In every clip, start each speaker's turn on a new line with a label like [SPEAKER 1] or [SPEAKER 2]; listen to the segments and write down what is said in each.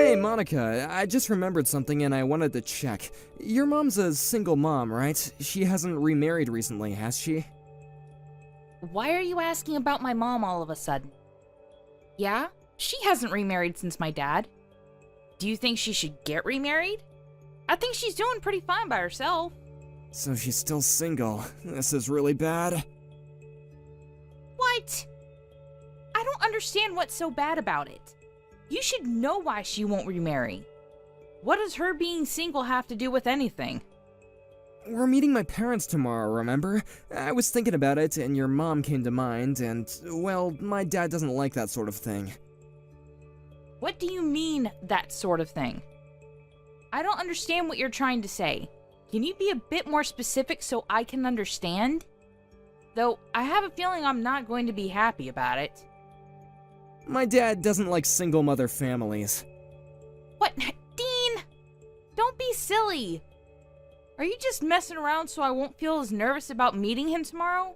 [SPEAKER 1] Hey, Monica, I just remembered something and I wanted to check. Your mom's a single mom, right? She hasn't remarried recently, has she?
[SPEAKER 2] Why are you asking about my mom all of a sudden? Yeah, she hasn't remarried since my dad. Do you think she should get remarried? I think she's doing pretty fine by herself.
[SPEAKER 1] So she's still single. This is really bad.
[SPEAKER 2] What? I don't understand what's so bad about it. You should know why she won't remarry. What does her being single have to do with anything?
[SPEAKER 1] We're meeting my parents tomorrow, remember? I was thinking about it and your mom came to mind and, well, my dad doesn't like that sort of thing.
[SPEAKER 2] What do you mean, that sort of thing? I don't understand what you're trying to say. Can you be a bit more specific so I can understand? Though, I have a feeling I'm not going to be happy about it.
[SPEAKER 1] My dad doesn't like single mother families.
[SPEAKER 2] What? Dean! Don't be silly! Are you just messing around so I won't feel as nervous about meeting him tomorrow?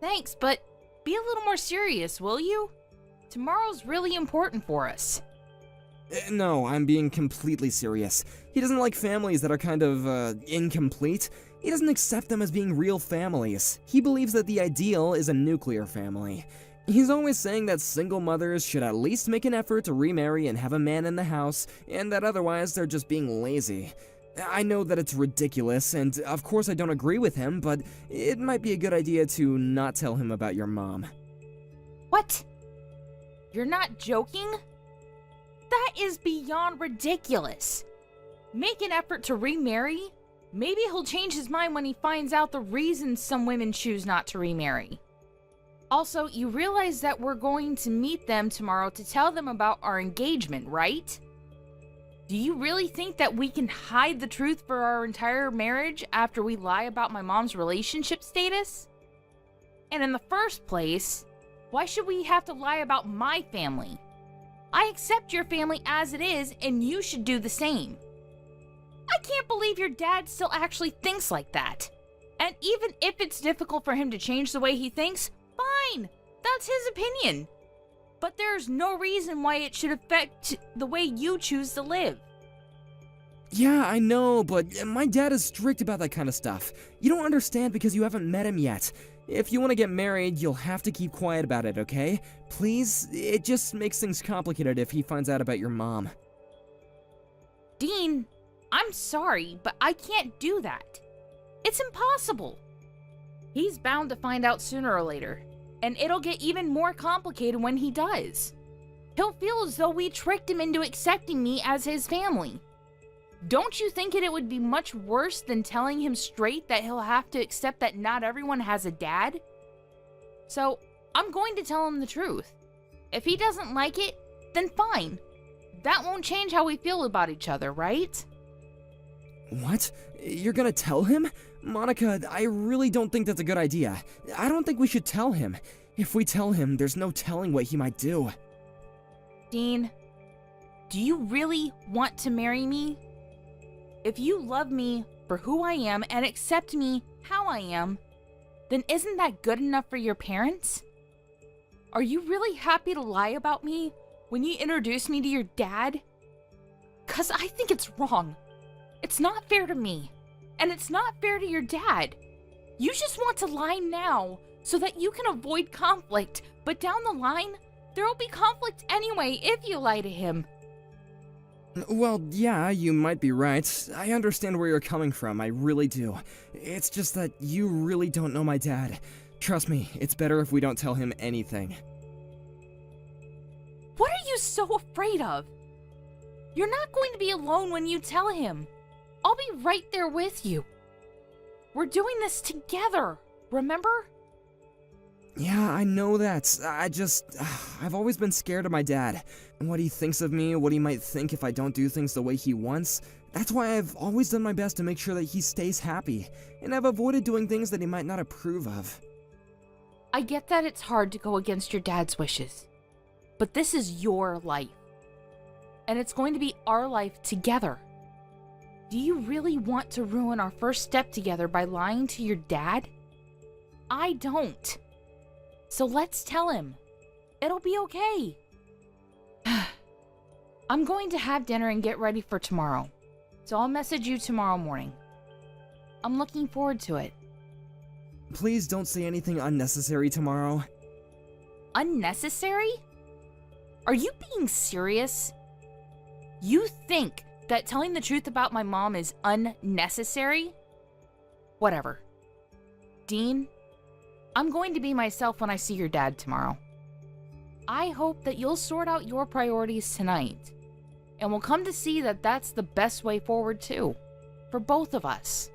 [SPEAKER 2] Thanks, but be a little more serious, will you? Tomorrow's really important for us.
[SPEAKER 1] No, I'm being completely serious. He doesn't like families that are kind of, incomplete. He doesn't accept them as being real families. He believes that the ideal is a nuclear family. He's always saying that single mothers should at least make an effort to remarry and have a man in the house, and that otherwise they're just being lazy. I know that it's ridiculous, and of course I don't agree with him, but it might be a good idea to not tell him about your mom.
[SPEAKER 2] What? You're not joking? That is beyond ridiculous. Make an effort to remarry? Maybe he'll change his mind when he finds out the reasons some women choose not to remarry. Also, you realize that we're going to meet them tomorrow to tell them about our engagement, right? Do you really think that we can hide the truth for our entire marriage after we lie about my mom's relationship status? And in the first place, why should we have to lie about my family? I accept your family as it is, and you should do the same. I can't believe your dad still actually thinks like that. And even if it's difficult for him to change the way he thinks, fine, that's his opinion. But there's no reason why it should affect the way you choose to live.
[SPEAKER 1] Yeah, I know, but my dad is strict about that kind of stuff. You don't understand because you haven't met him yet. If you want to get married, you'll have to keep quiet about it, okay? Please? It just makes things complicated if he finds out about your mom.
[SPEAKER 2] Dean, I'm sorry, but I can't do that. It's impossible. He's bound to find out sooner or later, and it'll get even more complicated when he does. He'll feel as though we tricked him into accepting me as his family. Don't you think it would be much worse than telling him straight that he'll have to accept that not everyone has a dad? So, I'm going to tell him the truth. If he doesn't like it, then fine. That won't change how we feel about each other, right?
[SPEAKER 1] What? You're gonna tell him? Monica, I really don't think that's a good idea. I don't think we should tell him. If we tell him, there's no telling what he might do.
[SPEAKER 2] Dean, do you really want to marry me? If you love me for who I am and accept me how I am, then isn't that good enough for your parents? Are you really happy to lie about me when you introduce me to your dad? 'Cause I think it's wrong. It's not fair to me, and it's not fair to your dad. You just want to lie now so that you can avoid conflict, but down the line, there'll be conflict anyway if you lie to him.
[SPEAKER 1] Well, yeah, you might be right. I understand where you're coming from, I really do. It's just that you really don't know my dad. Trust me, it's better if we don't tell him anything.
[SPEAKER 2] What are you so afraid of? You're not going to be alone when you tell him. I'll be right there with you. We're doing this together, remember?
[SPEAKER 1] Yeah, I know that. I've always been scared of my dad. And what he thinks of me, what he might think if I don't do things the way he wants. That's why I've always done my best to make sure that he stays happy. And I've avoided doing things that he might not approve of.
[SPEAKER 2] I get that it's hard to go against your dad's wishes. But this is your life. And it's going to be our life together. Do you really want to ruin our first step together by lying to your dad? I don't. So let's tell him. It'll be okay. I'm going to have dinner and get ready for tomorrow. So I'll message you tomorrow morning. I'm looking forward to it.
[SPEAKER 1] Please don't say anything unnecessary tomorrow.
[SPEAKER 2] Unnecessary? Are you being serious? You think that telling the truth about my mom is unnecessary? Whatever. Dean, I'm going to be myself when I see your dad tomorrow. I hope that you'll sort out your priorities tonight, and we'll come to see that that's the best way forward too, for both of us.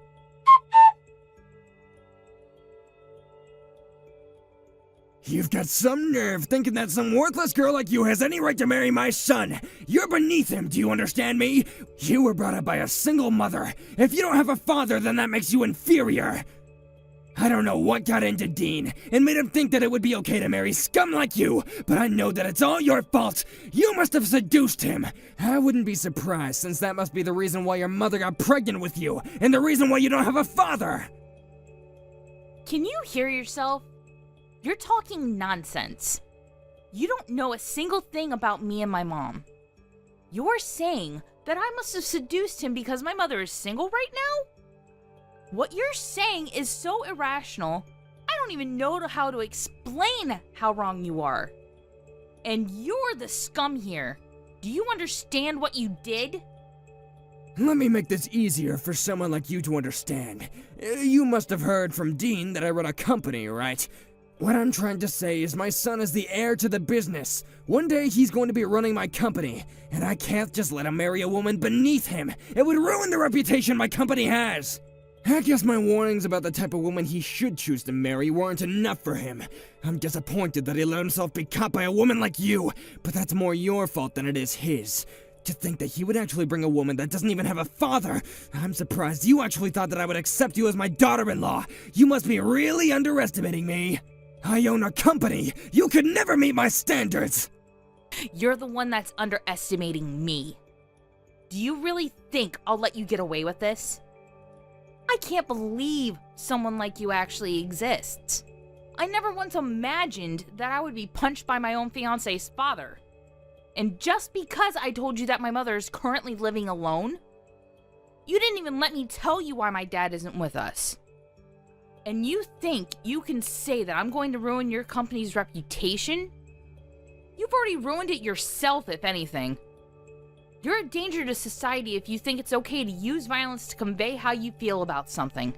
[SPEAKER 1] You've got some nerve thinking that some worthless girl like you has any right to marry my son. You're beneath him, do you understand me? You were brought up by a single mother. If you don't have a father, then that makes you inferior. I don't know what got into Dean and made him think that it would be okay to marry scum like you, but I know that it's all your fault. You must have seduced him. I wouldn't be surprised, since that must be the reason why your mother got pregnant with you, and the reason why you don't have a father.
[SPEAKER 2] Can you hear yourself? You're talking nonsense. You don't know a single thing about me and my mom. You're saying that I must have seduced him because my mother is single right now? What you're saying is so irrational, I don't even know how to explain how wrong you are. And you're the scum here. Do you understand what you did?
[SPEAKER 1] Let me make this easier for someone like you to understand. You must have heard from Dean that I run a company, right? What I'm trying to say is my son is the heir to the business. One day he's going to be running my company, and I can't just let him marry a woman beneath him. It would ruin the reputation my company has. I guess my warnings about the type of woman he should choose to marry weren't enough for him. I'm disappointed that he let himself be caught by a woman like you, but that's more your fault than it is his. To think that he would actually bring a woman that doesn't even have a father. I'm surprised you actually thought that I would accept you as my daughter-in-law. You must be really underestimating me. I own a company. You could never meet my standards.
[SPEAKER 2] You're the one that's underestimating me. Do you really think I'll let you get away with this? I can't believe someone like you actually exists. I never once imagined that I would be punched by my own fiancé's father. And just because I told you that my mother is currently living alone, you didn't even let me tell you why my dad isn't with us. And you think you can say that I'm going to ruin your company's reputation? You've already ruined it yourself, if anything. You're a danger to society if you think it's okay to use violence to convey how you feel about something.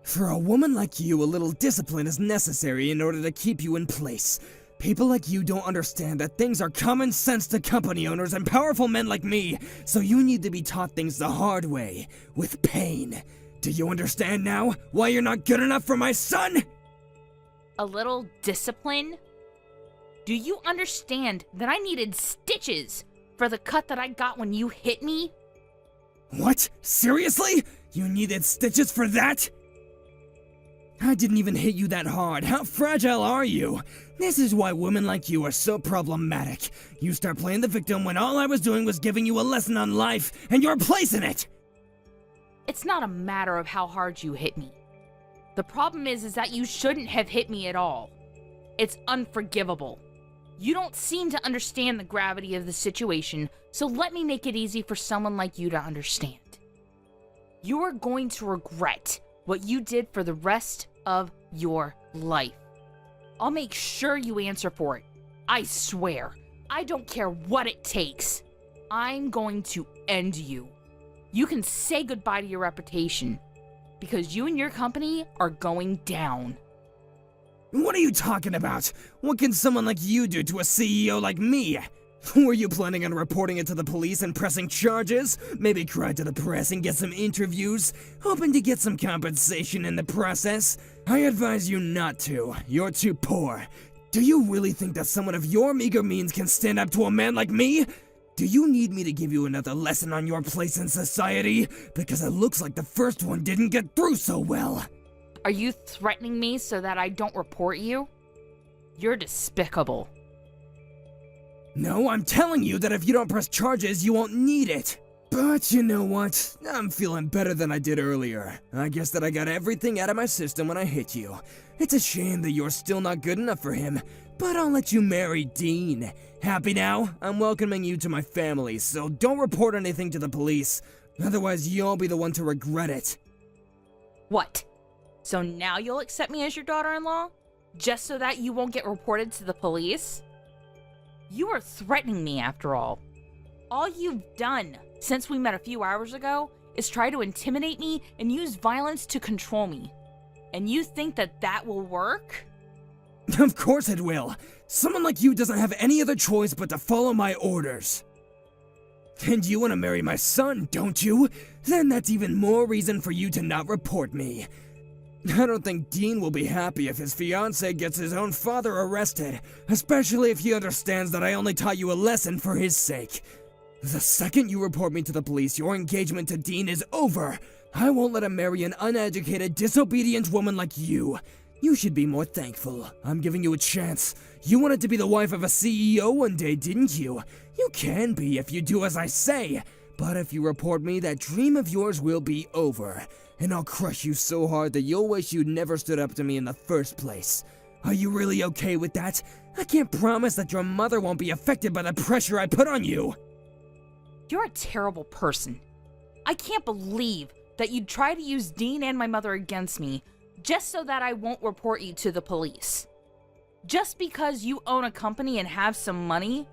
[SPEAKER 1] For a woman like you, a little discipline is necessary in order to keep you in place. People like you don't understand that things are common sense to company owners and powerful men like me, so you need to be taught things the hard way, with pain. Do you understand now why you're not good enough for my son?
[SPEAKER 2] A little discipline? Do you understand that I needed stitches for the cut that I got when you hit me?
[SPEAKER 1] What? Seriously? You needed stitches for that? I didn't even hit you that hard. How fragile are you? This is why women like you are so problematic. You start playing the victim when all I was doing was giving you a lesson on life, and your place in it!
[SPEAKER 2] It's not a matter of how hard you hit me. The problem is that you shouldn't have hit me at all. It's unforgivable. You don't seem to understand the gravity of the situation, so let me make it easy for someone like you to understand. You are going to regret what you did for the rest of your life. I'll make sure you answer for it. I swear. I don't care what it takes. I'm going to end you. You can say goodbye to your reputation, because you and your company are going down.
[SPEAKER 1] What are you talking about? What can someone like you do to a CEO like me? Were you planning on reporting it to the police and pressing charges? Maybe cry to the press and get some interviews? Hoping to get some compensation in the process? I advise you not to. You're too poor. Do you really think that someone of your meager means can stand up to a man like me? Do you need me to give you another lesson on your place in society? Because it looks like the first one didn't get through so well.
[SPEAKER 2] Are you threatening me so that I don't report you? You're despicable.
[SPEAKER 1] No, I'm telling you that if you don't press charges, you won't need it. But you know what? I'm feeling better than I did earlier. I guess that I got everything out of my system when I hit you. It's a shame that you're still not good enough for him, but I'll let you marry Dean. Happy now? I'm welcoming you to my family, so don't report anything to the police. Otherwise, you'll be the one to regret it.
[SPEAKER 2] What? So now you'll accept me as your daughter-in-law? Just so that you won't get reported to the police? You are threatening me, after all. All you've done since we met a few hours ago is try to intimidate me and use violence to control me. And you think that that will work?
[SPEAKER 1] Of course it will. Someone like you doesn't have any other choice but to follow my orders. And you want to marry my son, don't you? Then that's even more reason for you to not report me. I don't think Dean will be happy if his fiancée gets his own father arrested, especially if he understands that I only taught you a lesson for his sake. The second you report me to the police, your engagement to Dean is over. I won't let him marry an uneducated, disobedient woman like you. You should be more thankful. I'm giving you a chance. You wanted to be the wife of a CEO one day, didn't you? You can be if you do as I say. But if you report me, that dream of yours will be over. And I'll crush you so hard that you'll wish you'd never stood up to me in the first place. Are you really okay with that? I can't promise that your mother won't be affected by the pressure I put on you.
[SPEAKER 2] You're a terrible person. I can't believe that you'd try to use Dean and my mother against me just so that I won't report you to the police. Just because you own a company and have some money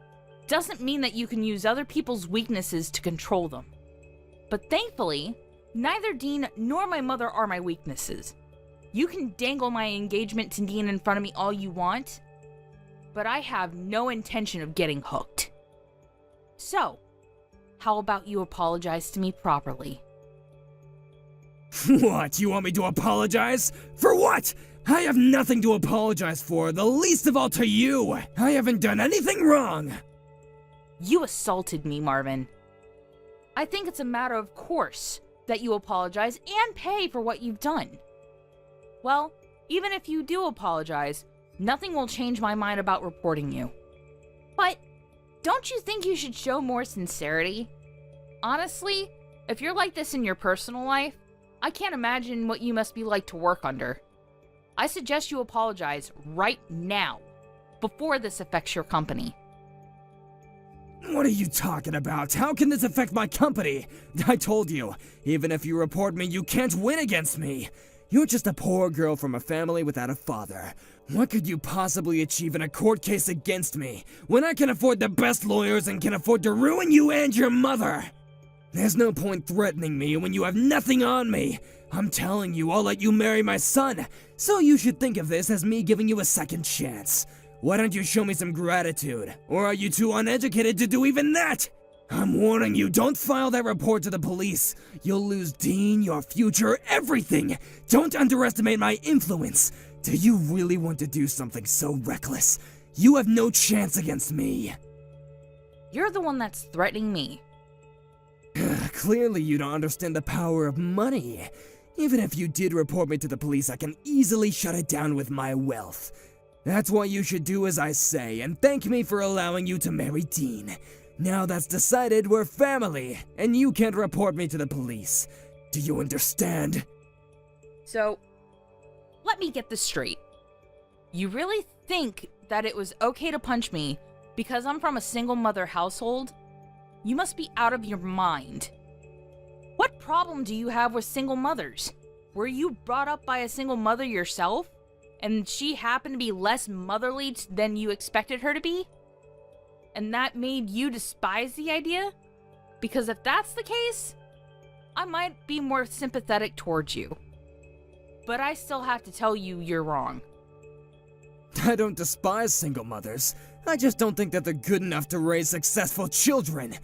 [SPEAKER 2] doesn't mean that you can use other people's weaknesses to control them. But thankfully, neither Dean nor my mother are my weaknesses. You can dangle my engagement to Dean in front of me all you want, but I have no intention of getting hooked. So, how about you apologize to me properly?
[SPEAKER 1] What, you want me to apologize? For what? I have nothing to apologize for, the least of all to you. I haven't done anything wrong.
[SPEAKER 2] You assaulted me, Marvin. I think it's a matter of course that you apologize and pay for what you've done. Well, even if you do apologize, nothing will change my mind about reporting you. But don't you think you should show more sincerity? Honestly, if you're like this in your personal life, I can't imagine what you must be like to work under. I suggest you apologize right now, before this affects your company.
[SPEAKER 1] What are you talking about? How can this affect my company? I told you, even if you report me, you can't win against me. You're just a poor girl from a family without a father. What could you possibly achieve in a court case against me, when I can afford the best lawyers and can afford to ruin you and your mother? There's no point threatening me when you have nothing on me. I'm telling you, I'll let you marry my son, so you should think of this as me giving you a second chance. Why don't you show me some gratitude? Or are you too uneducated to do even that? I'm warning you, don't file that report to the police. You'll lose Dean, your future, everything. Don't underestimate my influence. Do you really want to do something so reckless? You have no chance against me.
[SPEAKER 2] You're the one that's threatening me.
[SPEAKER 1] Clearly you don't understand the power of money. Even if you did report me to the police, I can easily shut it down with my wealth. That's why you should do as I say, and thank me for allowing you to marry Dean. Now that's decided, we're family, and you can't report me to the police. Do you understand?
[SPEAKER 2] So, let me get this straight. You really think that it was okay to punch me because I'm from a single mother household? You must be out of your mind. What problem do you have with single mothers? Were you brought up by a single mother yourself? And she happened to be less motherly than you expected her to be? And that made you despise the idea? Because if that's the case, I might be more sympathetic towards you. But I still have to tell you you're wrong.
[SPEAKER 1] I don't despise single mothers. I just don't think that they're good enough to raise successful children.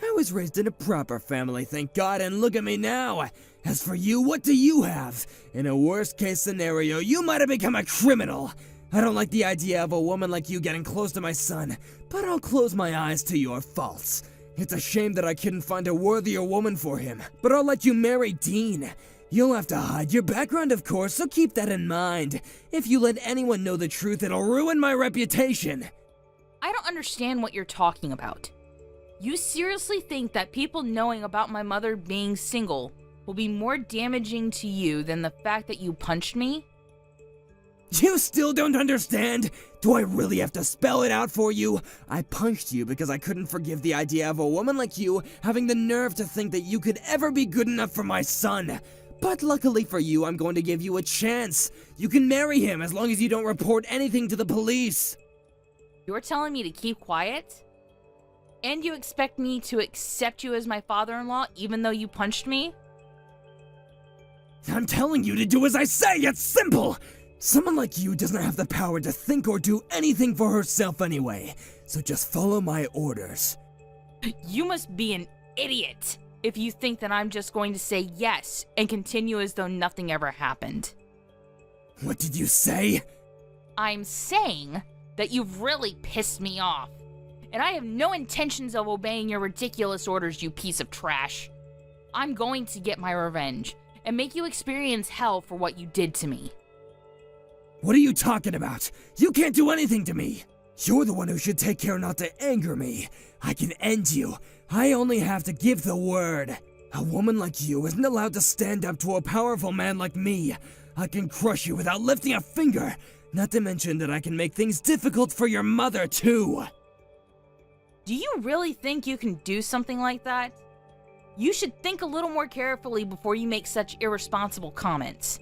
[SPEAKER 1] I was raised in a proper family, thank God, and look at me now. As for you, what do you have? In a worst-case scenario, you might have become a criminal. I don't like the idea of a woman like you getting close to my son, but I'll close my eyes to your faults. It's a shame that I couldn't find a worthier woman for him, but I'll let you marry Dean. You'll have to hide your background, of course, so keep that in mind. If you let anyone know the truth, it'll ruin my reputation.
[SPEAKER 2] I don't understand what you're talking about. You seriously think that people knowing about my mother being single will be more damaging to you than the fact that you punched me?
[SPEAKER 1] You still don't understand? Do I really have to spell it out for you? I punched you because I couldn't forgive the idea of a woman like you having the nerve to think that you could ever be good enough for my son. But luckily for you, I'm going to give you a chance. You can marry him as long as you don't report anything to the police.
[SPEAKER 2] You're telling me to keep quiet? And you expect me to accept you as my father-in-law even though you punched me?
[SPEAKER 1] I'm telling you to do as I say, it's simple! Someone like you doesn't have the power to think or do anything for herself anyway, so just follow my orders.
[SPEAKER 2] You must be an idiot if you think that I'm just going to say yes and continue as though nothing ever happened.
[SPEAKER 1] What did you say?
[SPEAKER 2] I'm saying that you've really pissed me off, and I have no intentions of obeying your ridiculous orders, you piece of trash. I'm going to get my revenge and make you experience hell for what you did to me.
[SPEAKER 1] What are you talking about? You can't do anything to me. You're the one who should take care not to anger me. I can end you. I only have to give the word. A woman like you isn't allowed to stand up to a powerful man like me. I can crush you without lifting a finger. Not to mention that I can make things difficult for your mother, too.
[SPEAKER 2] Do you really think you can do something like that? You should think a little more carefully before you make such irresponsible comments.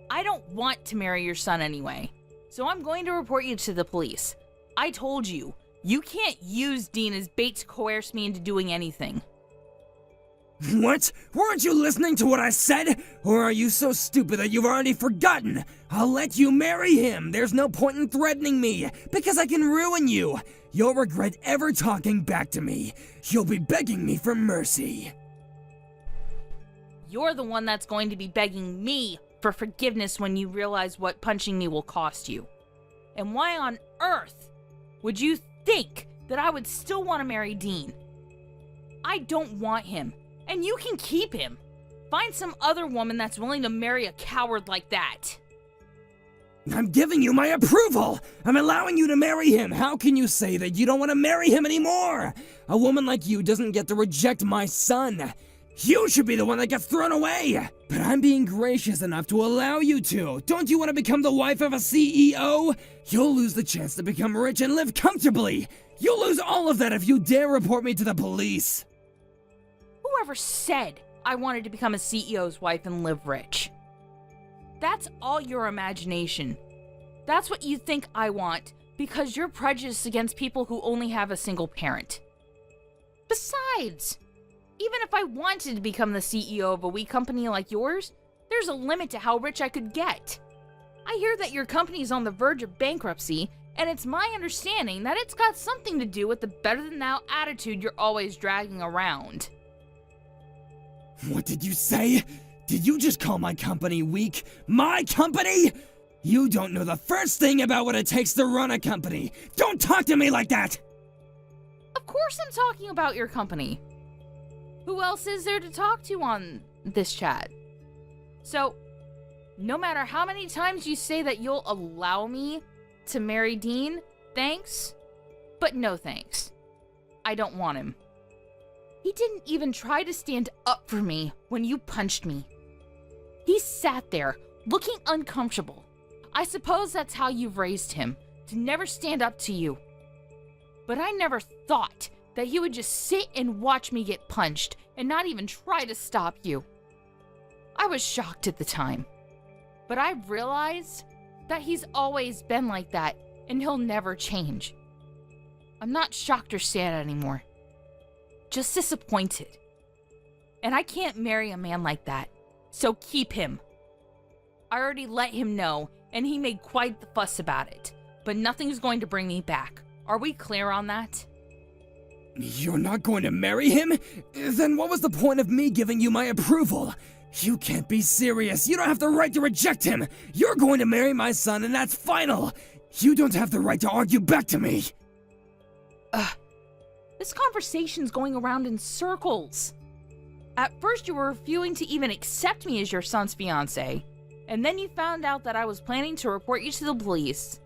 [SPEAKER 2] I don't want to marry your son anyway, so I'm going to report you to the police. I told you, you can't use Dean as bait to coerce me into doing anything.
[SPEAKER 1] What? Weren't you listening to what I said? Or are you so stupid that you've already forgotten? I'll let you marry him. There's no point in threatening me, because I can ruin you. You'll regret ever talking back to me. You'll be begging me for mercy.
[SPEAKER 2] You're the one that's going to be begging me for forgiveness when you realize what punching me will cost you. And why on earth would you think that I would still want to marry Dean? I don't want him, and you can keep him. Find some other woman that's willing to marry a coward like that.
[SPEAKER 1] I'm giving you my approval! I'm allowing you to marry him! How can you say that you don't want to marry him anymore? A woman like you doesn't get to reject my son. You should be the one that gets thrown away! But I'm being gracious enough to allow you to. Don't you want to become the wife of a CEO? You'll lose the chance to become rich and live comfortably! You'll lose all of that if you dare report me to the police!
[SPEAKER 2] Whoever said I wanted to become a CEO's wife and live rich? That's all your imagination. That's what you think I want because you're prejudiced against people who only have a single parent. Besides, even if I wanted to become the CEO of a wee company like yours, there's a limit to how rich I could get. I hear that your company's on the verge of bankruptcy, and it's my understanding that it's got something to do with the better-than-thou attitude you're always dragging around.
[SPEAKER 1] What did you say? Did you just call my company weak? My company? You don't know the first thing about what it takes to run a company. Don't talk to me like that!
[SPEAKER 2] Of course I'm talking about your company. Who else is there to talk to on this chat? So, no matter how many times you say that you'll allow me to marry Dean, thanks, but no thanks. I don't want him. He didn't even try to stand up for me when you punched me. He sat there, looking uncomfortable. I suppose that's how you've raised him, to never stand up to you. But I never thought that he would just sit and watch me get punched and not even try to stop you. I was shocked at the time, but I realized that he's always been like that and he'll never change. I'm not shocked or sad anymore, just disappointed. And I can't marry a man like that, so keep him. I already let him know, and he made quite the fuss about it, but nothing's going to bring me back. Are we clear on that?
[SPEAKER 1] You're not going to marry him? Then what was the point of me giving you my approval? You can't be serious. You don't have the right to reject him. You're going to marry my son, and that's final. You don't have the right to argue back to me.
[SPEAKER 2] This conversation's going around in circles. At first, you were refusing to even accept me as your son's fiancé, and then you found out that I was planning to report you to the police,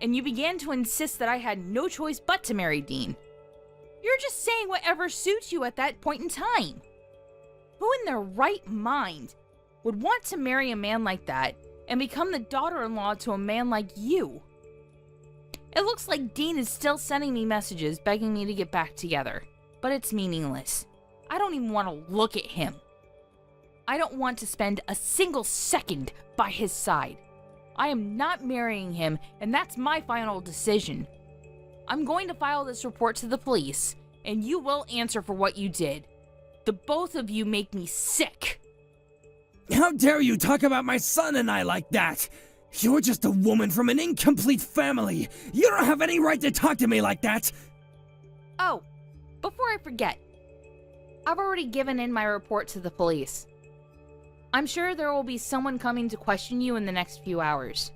[SPEAKER 2] and you began to insist that I had no choice but to marry Dean. You're just saying whatever suits you at that point in time. Who in their right mind would want to marry a man like that and become the daughter-in-law to a man like you. It looks like Dean is still sending me messages begging me to get back together, but it's meaningless. I don't even want to look at him. I don't want to spend a single second by his side. I am not marrying him, and that's my final decision. I'm going to file this report to the police, and you will answer for what you did. The both of you make me sick.
[SPEAKER 1] How dare you talk about my son and I like that? You're just a woman from an incomplete family. You don't have any right to talk to me like that.
[SPEAKER 2] Oh, before I forget, I've already given in my report to the police. I'm sure there will be someone coming to question you in the next few hours.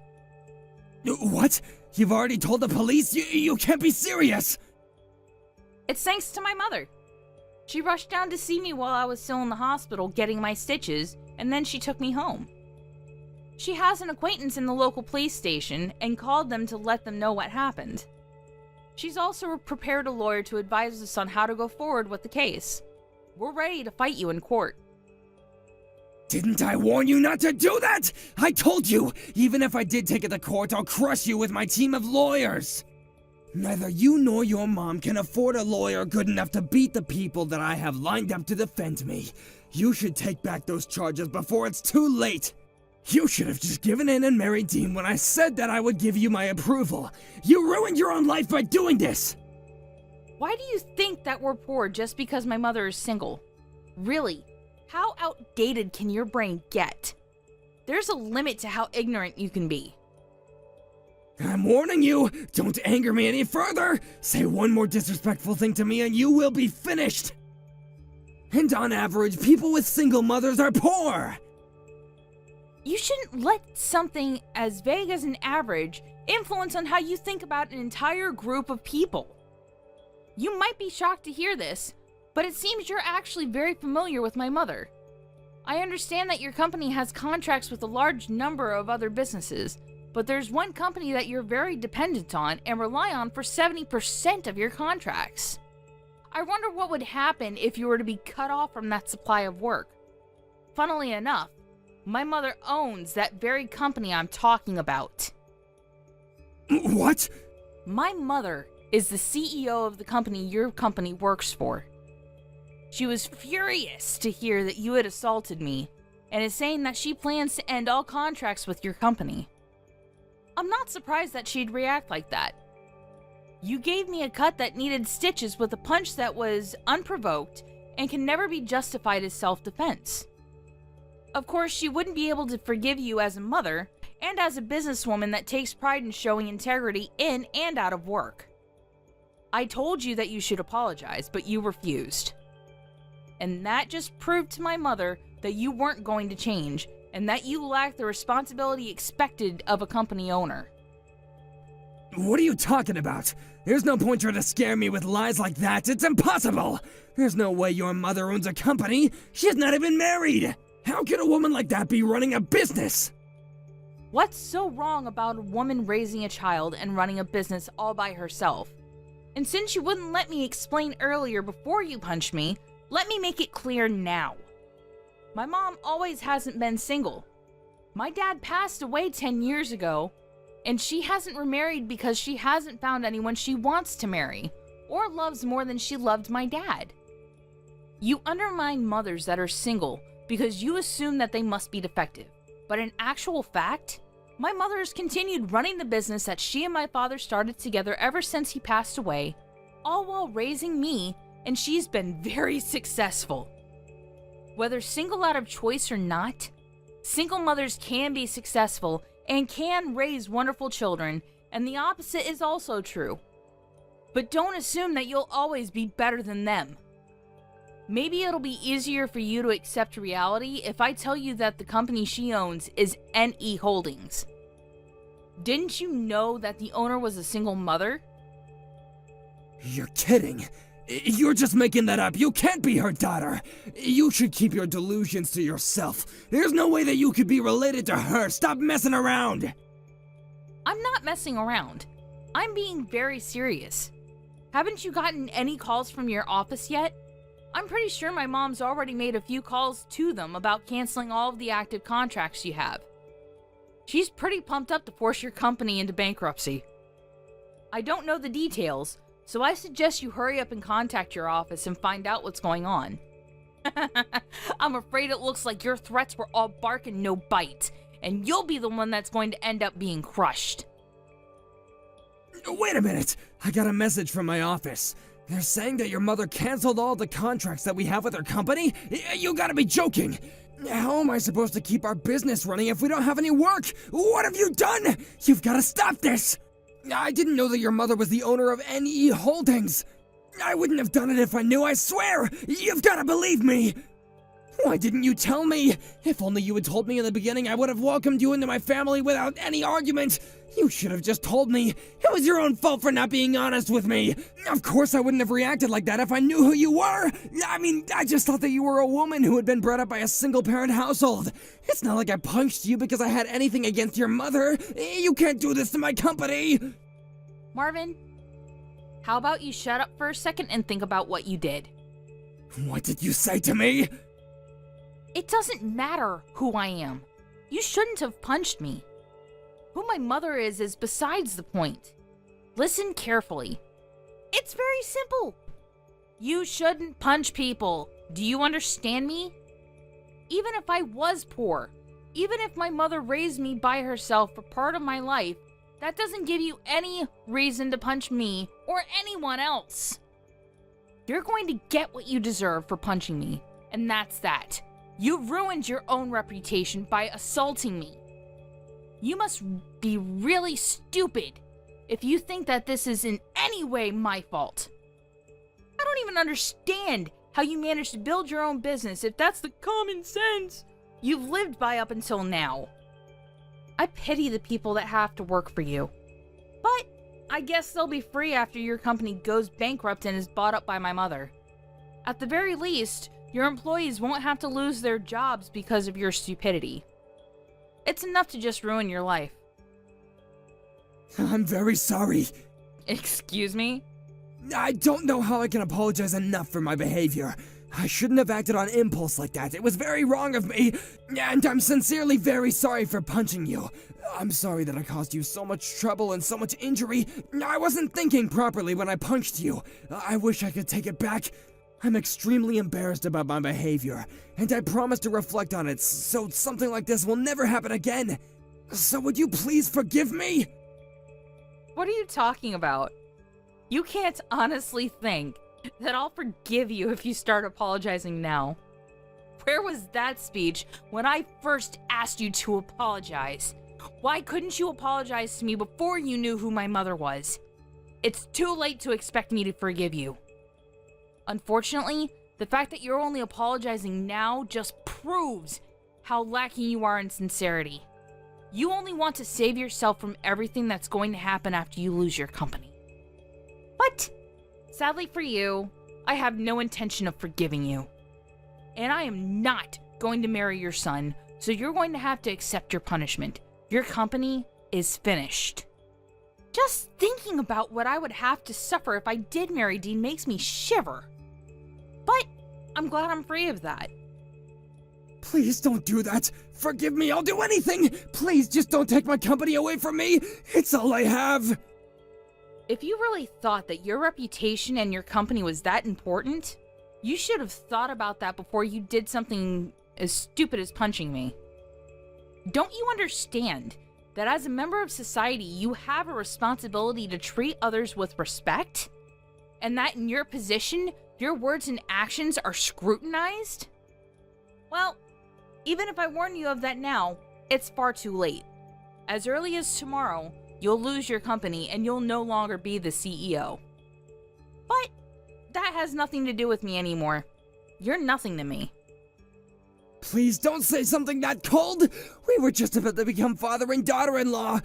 [SPEAKER 1] What? You've already told the police? You can't be serious!
[SPEAKER 2] It's thanks to my mother. She rushed down to see me while I was still in the hospital getting my stitches, and then she took me home. She has an acquaintance in the local police station and called them to let them know what happened. She's also prepared a lawyer to advise us on how to go forward with the case. We're ready to fight you in court.
[SPEAKER 1] Didn't I warn you not to do that? I told you, even if I did take it to court, I'll crush you with my team of lawyers. Neither you nor your mom can afford a lawyer good enough to beat the people that I have lined up to defend me. You should take back those charges before it's too late. You should have just given in and married Dean when I said that I would give you my approval. You ruined your own life by doing this.
[SPEAKER 2] Why do you think that we're poor just because my mother is single? Really? How outdated can your brain get? There's a limit to how ignorant you can be.
[SPEAKER 1] I'm warning you, don't anger me any further. Say one more disrespectful thing to me and you will be finished. And on average, people with single mothers are poor.
[SPEAKER 2] You shouldn't let something as vague as an average influence on how you think about an entire group of people. You might be shocked to hear this, but it seems you're actually very familiar with my mother. I understand that your company has contracts with a large number of other businesses, but there's one company that you're very dependent on and rely on for 70% of your contracts. I wonder what would happen if you were to be cut off from that supply of work. Funnily enough, my mother owns that very company I'm talking about.
[SPEAKER 1] What?
[SPEAKER 2] My mother is the CEO of the company your company works for. She was furious to hear that you had assaulted me, and is saying that she plans to end all contracts with your company. I'm not surprised that she'd react like that. You gave me a cut that needed stitches with a punch that was unprovoked and can never be justified as self-defense. Of course, she wouldn't be able to forgive you as a mother and as a businesswoman that takes pride in showing integrity in and out of work. I told you that you should apologize, but you refused. And that just proved to my mother that you weren't going to change, and that you lack the responsibility expected of a company owner.
[SPEAKER 1] What are you talking about? There's no point trying to scare me with lies like that. It's impossible. There's no way your mother owns a company. She's not even married. How can a woman like that be running a business?
[SPEAKER 2] What's so wrong about a woman raising a child and running a business all by herself? And since you wouldn't let me explain earlier before you punched me, let me make it clear now. My mom always hasn't been single. My dad passed away 10 years ago, and she hasn't remarried because she hasn't found anyone she wants to marry, or loves more than she loved my dad. You undermine mothers that are single because you assume that they must be defective. But in actual fact, my mother has continued running the business that she and my father started together ever since he passed away, all while raising me, and she's been very successful. Whether single out of choice or not, single mothers can be successful and can raise wonderful children, and the opposite is also true. But don't assume that you'll always be better than them. Maybe it'll be easier for you to accept reality if I tell you that the company she owns is NE Holdings. Didn't you know that the owner was a single mother?
[SPEAKER 1] You're kidding. You're just making that up. You can't be her daughter. You should keep your delusions to yourself. There's no way that you could be related to her. Stop messing around.
[SPEAKER 2] I'm not messing around. I'm being very serious. Haven't you gotten any calls from your office yet? I'm pretty sure my mom's already made a few calls to them about canceling all of the active contracts you have. She's pretty pumped up to force your company into bankruptcy. I don't know the details, so I suggest you hurry up and contact your office and find out what's going on. I'm afraid it looks like your threats were all bark and no bite, and you'll be the one that's going to end up being crushed.
[SPEAKER 1] Wait a minute! I got a message from my office. They're saying that your mother canceled all the contracts that we have with her company? You gotta be joking! How am I supposed to keep our business running if we don't have any work? What have you done? You've gotta stop this! I didn't know that your mother was the owner of NE Holdings. I wouldn't have done it if I knew, I swear! You've gotta believe me! Why didn't you tell me? If only you had told me in the beginning, I would have welcomed you into my family without any argument. You should have just told me. It was your own fault for not being honest with me. Of course I wouldn't have reacted like that if I knew who you were. I mean, I just thought that you were a woman who had been brought up by a single-parent household. It's not like I punched you because I had anything against your mother. You can't do this to my company.
[SPEAKER 2] Marvin, how about you shut up for a second and think about what you did?
[SPEAKER 1] What did you say to me?
[SPEAKER 2] It doesn't matter who I am. You shouldn't have punched me. Who my mother is besides the point. Listen carefully. It's very simple. You shouldn't punch people. Do you understand me? Even if I was poor, even if my mother raised me by herself for part of my life, that doesn't give you any reason to punch me or anyone else. You're going to get what you deserve for punching me, and that's that. You ruined your own reputation by assaulting me. You must be really stupid if you think that this is in any way my fault. I don't even understand how you managed to build your own business if that's the common sense you've lived by up until now. I pity the people that have to work for you. But I guess they'll be free after your company goes bankrupt and is bought up by my mother. At the very least, your employees won't have to lose their jobs because of your stupidity. It's enough to just ruin your life.
[SPEAKER 1] I'm very sorry.
[SPEAKER 2] Excuse me?
[SPEAKER 1] I don't know how I can apologize enough for my behavior. I shouldn't have acted on impulse like that. It was very wrong of me, and I'm sincerely very sorry for punching you. I'm sorry that I caused you so much trouble and so much injury. I wasn't thinking properly when I punched you. I wish I could take it back. I'm extremely embarrassed about my behavior, and I promise to reflect on it so something like this will never happen again. So would you please forgive me?
[SPEAKER 2] What are you talking about? You can't honestly think that I'll forgive you if you start apologizing now. Where was that speech when I first asked you to apologize? Why couldn't you apologize to me before you knew who my mother was? It's too late to expect me to forgive you. Unfortunately, the fact that you're only apologizing now just proves how lacking you are in sincerity. You only want to save yourself from everything that's going to happen after you lose your company. But, sadly for you, I have no intention of forgiving you. And I am not going to marry your son, so you're going to have to accept your punishment. Your company is finished. Just thinking about what I would have to suffer if I did marry Dean makes me shiver. But I'm glad I'm free of that.
[SPEAKER 1] Please don't do that. Forgive me, I'll do anything. Please just don't take my company away from me. It's all I have.
[SPEAKER 2] If you really thought that your reputation and your company was that important, you should have thought about that before you did something as stupid as punching me. Don't you understand that as a member of society, you have a responsibility to treat others with respect? And that in your position, your words and actions are scrutinized? Well, even if I warn you of that now, it's far too late. As early as tomorrow, you'll lose your company and you'll no longer be the CEO. But that has nothing to do with me anymore. You're nothing to me.
[SPEAKER 1] Please don't say something that cold. We were just about to become father and daughter-in-law.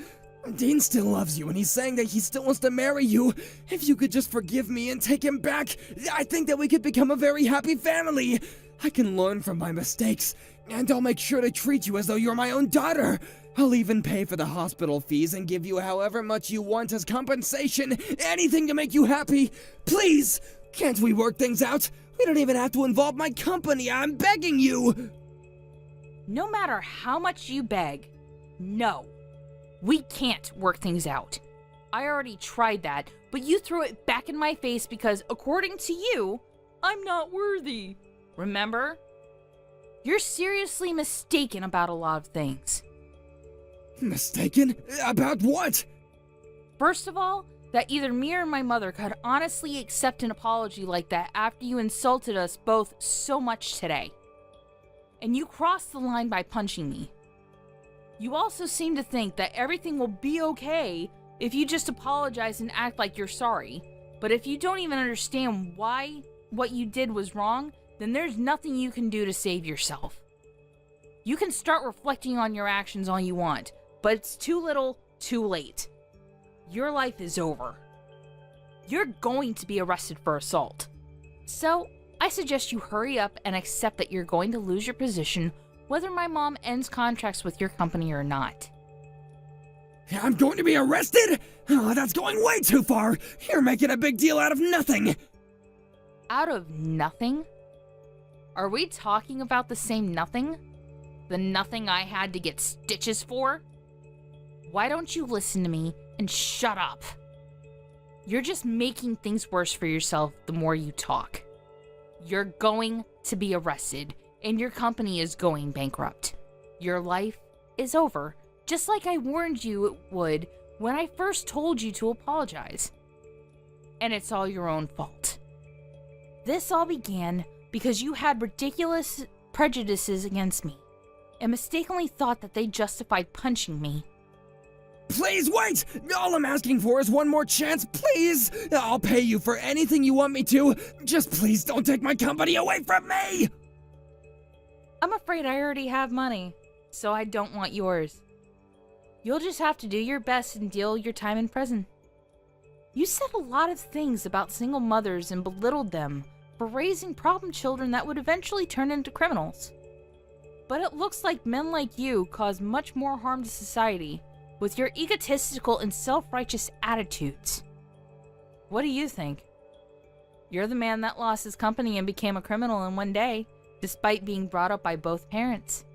[SPEAKER 1] Dean still loves you, and he's saying that he still wants to marry you. If you could just forgive me and take him back, I think that we could become a very happy family. I can learn from my mistakes, and I'll make sure to treat you as though you're my own daughter. I'll even pay for the hospital fees and give you however much you want as compensation. Anything to make you happy. Please, can't we work things out? We don't even have to involve my company. I'm begging you.
[SPEAKER 2] No matter how much you beg, no. We can't work things out. I already tried that, but you threw it back in my face because, according to you, I'm not worthy. Remember? You're seriously mistaken about a lot of things.
[SPEAKER 1] Mistaken? About what?
[SPEAKER 2] First of all, that either me or my mother could honestly accept an apology like that after you insulted us both so much today. And you crossed the line by punching me. You also seem to think that everything will be okay if you just apologize and act like you're sorry. But if you don't even understand why what you did was wrong, then there's nothing you can do to save yourself. You can start reflecting on your actions all you want, but it's too little, too late. Your life is over. You're going to be arrested for assault. So, I suggest you hurry up and accept that you're going to lose your position whether my mom ends contracts with your company or not.
[SPEAKER 1] I'm going to be arrested? Oh, that's going way too far. You're making a big deal out of nothing.
[SPEAKER 2] Out of nothing? Are we talking about the same nothing? The nothing I had to get stitches for? Why don't you listen to me and shut up? You're just making things worse for yourself the more you talk. You're going to be arrested, and your company is going bankrupt. Your life is over, just like I warned you it would when I first told you to apologize. And it's all your own fault. This all began because you had ridiculous prejudices against me, and mistakenly thought that they justified punching me.
[SPEAKER 1] Please wait! All I'm asking for is one more chance, please! I'll pay you for anything you want me to. Just please don't take my company away from me!
[SPEAKER 2] I'm afraid I already have money, so I don't want yours. You'll just have to do your best and deal your time in prison. You said a lot of things about single mothers and belittled them for raising problem children that would eventually turn into criminals. But it looks like men like you cause much more harm to society with your egotistical and self-righteous attitudes. What do you think? You're the man that lost his company and became a criminal in one day, despite being brought up by both parents.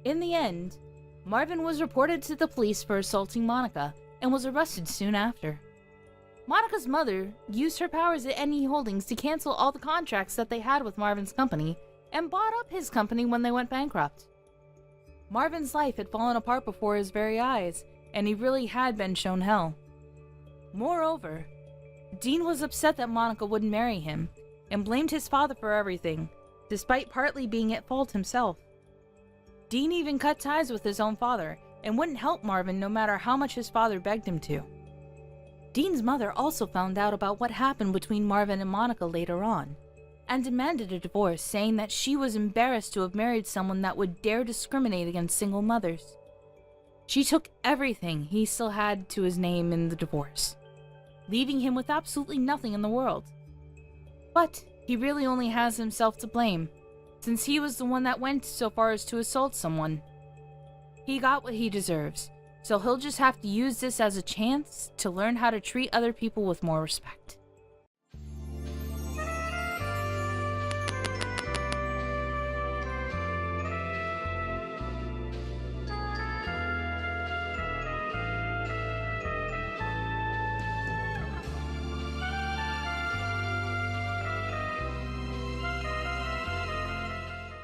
[SPEAKER 2] In the end, Marvin was reported to the police for assaulting Monica and was arrested soon after. Monica's mother used her powers at NE Holdings to cancel all the contracts that they had with Marvin's company and bought up his company when they went bankrupt. Marvin's life had fallen apart before his very eyes, and he really had been shown hell. Moreover, Dean was upset that Monica wouldn't marry him, and blamed his father for everything, despite partly being at fault himself. Dean even cut ties with his own father, and wouldn't help Marvin no matter how much his father begged him to. Dean's mother also found out about what happened between Marvin and Monica later on, and demanded a divorce, saying that she was embarrassed to have married someone that would dare discriminate against single mothers. She took everything he still had to his name in the divorce, leaving him with absolutely nothing in the world. But he really only has himself to blame, since he was the one that went so far as to assault someone. He got what he deserves, so he'll just have to use this as a chance to learn how to treat other people with more respect.